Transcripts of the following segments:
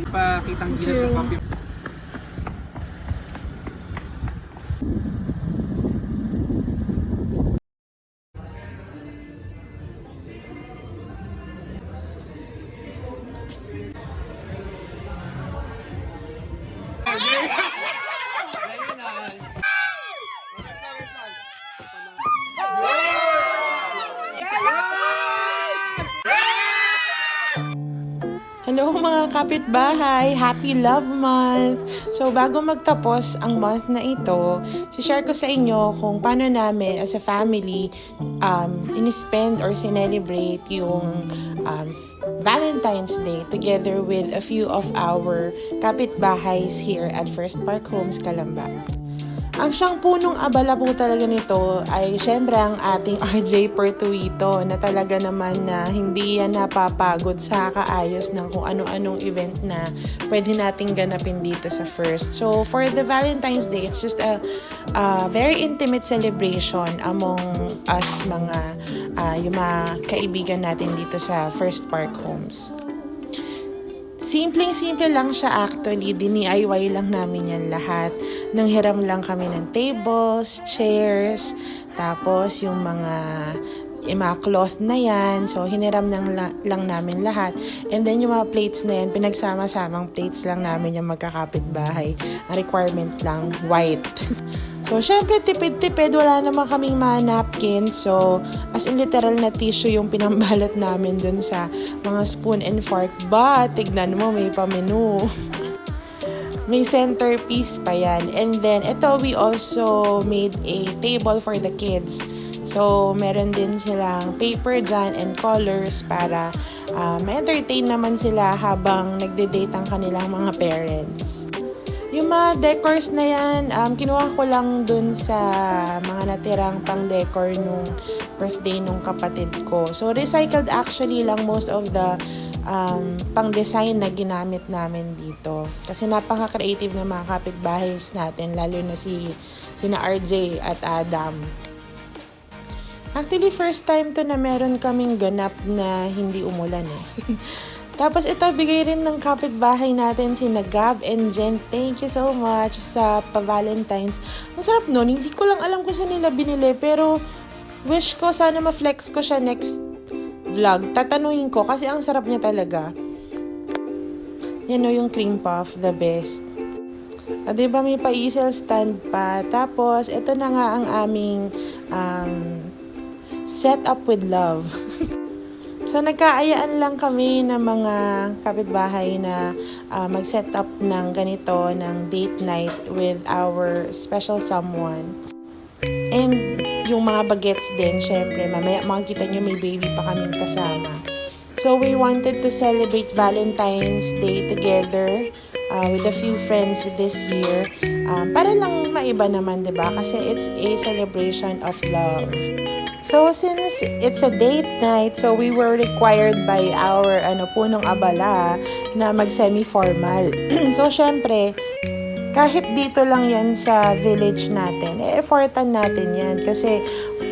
nagpakitang gilas ng coffee. Hello mga kapitbahay! Happy Love Month! So bago magtapos ang month na ito, share ko sa inyo kung paano namin as a family in-spend or celebrate yung Valentine's Day together with a few of our kapitbahays here at First Park Homes, Calamba. Ang siyang punong abala po talaga nito ay syempre ang ating RJ Pertuito na talaga naman na hindi yan napapagod sa kaayos ng kung ano-anong event na pwede nating ganapin dito sa First. So for the Valentine's Day, it's just a very intimate celebration among us yung mga kaibigan natin dito sa First Park Homes. Simpleng-simple lang siya actually, DIY lang namin yan lahat. Nanghiram lang kami ng tables, chairs, tapos yung mga cloth na yan. So, hiniram lang namin lahat. And then yung mga plates na yan, pinagsama-samang plates lang namin yung magkakapitbahay. Ang requirement lang, white. So, syempre, tipid-tipid. Wala naman kaming mga napkins. So, as in literal na tissue yung pinambalot namin dun sa mga spoon and fork. But, tignan mo, may pamenu. May centerpiece pa yan. And then, ito, we also made a table for the kids. So, meron din silang paper dyan and colors para ma-entertain naman sila habang nagde-date ang kanilang mga parents. Yung mga decors na yan, kinuha ko lang dun sa mga natirang pang-decor nung birthday nung kapatid ko. So, recycled actually lang most of the pang-design na ginamit namin dito. Kasi napaka-creative ng mga kapitbahays natin, lalo na sina RJ at Adam. Actually, first time to na meron kaming ganap na hindi umulan eh. Tapos ito, bigay rin ng kapitbahay natin sina Gab and Jen. Thank you so much sa pa-Valentine's. Ang sarap nun. Hindi ko lang alam kung saan nila binili. Pero wish ko sana ma-flex ko siya next vlog. Tatanungin ko kasi ang sarap niya talaga. Yan o yung cream puff. The best. Diba may pa-easel stand pa. Tapos ito na nga ang aming set up with love. So, nagkaayaan lang kami ng mga kapitbahay na mag-set up ng ganito, ng date night with our special someone. And yung mga bagets din, syempre, mamaya makikita nyo may baby pa kaming kasama. So, we wanted to celebrate Valentine's Day together with a few friends this year. Para lang maiba naman, diba? Kasi it's a celebration of love. So, since it's a date night, so we were required by our punong abala na mag-semi-formal. So, syempre, kahit dito lang yan sa village natin, effortan natin yan. Kasi,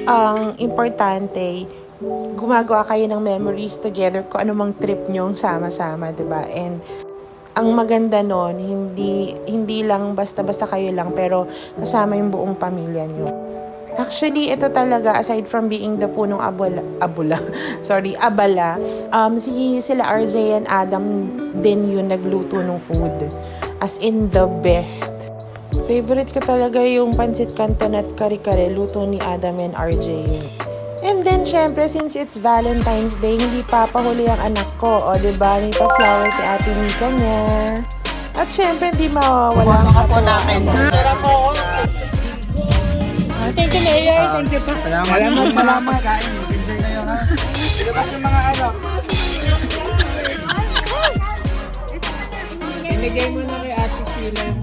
ang importante, gumagawa kayo ng memories together kung anumang trip nyong sama-sama, diba? And, ang maganda nun, hindi lang basta-basta kayo lang, pero kasama yung buong pamilya nyo. Actually, ito talaga, aside from being the punong abala, sila RJ and Adam din yung nagluto ng food. As in, the best. Favorite ko talaga yung pancit canton at kare-kare, luto ni Adam and RJ yun. And then, syempre, since it's Valentine's Day, hindi papahuli ang anak ko. O, diba, may pa-flower si Ate Mika niya. At syempre, hindi mawawala ang katuwaan. Thank you, Mayor. Thank you pa. Salamat. Kain. Mag-enjoy kayo, ha? Ilabas yung mga anak. Inigay mo na kay Ate Sheila yung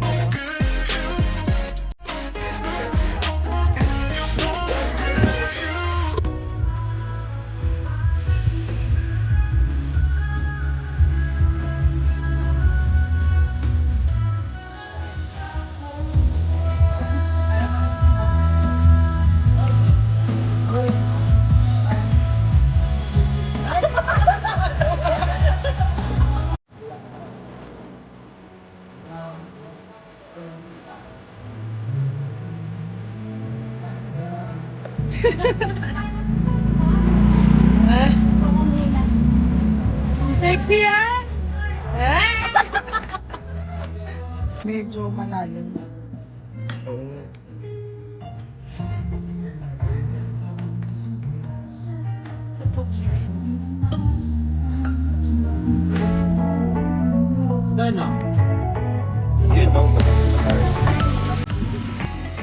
Sexy ah! Medyo malalim. Gano? Yun, no?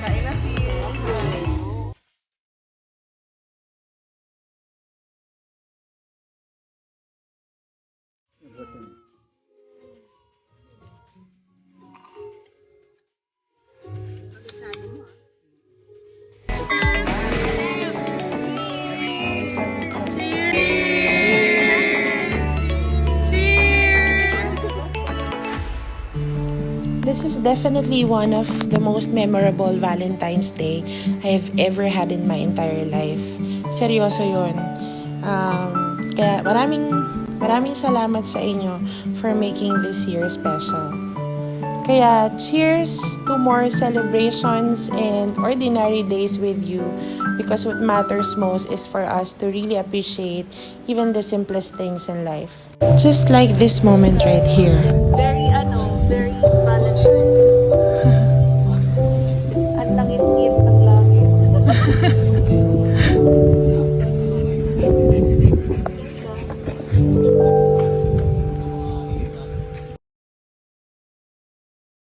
Kain na si This is definitely one of the most memorable Valentine's Day I've ever had in my entire life. Seryoso yun. Kaya maraming salamat sa inyo for making this year special. Kaya cheers to more celebrations and ordinary days with you, because what matters most is for us to really appreciate even the simplest things in life. Just like this moment right here.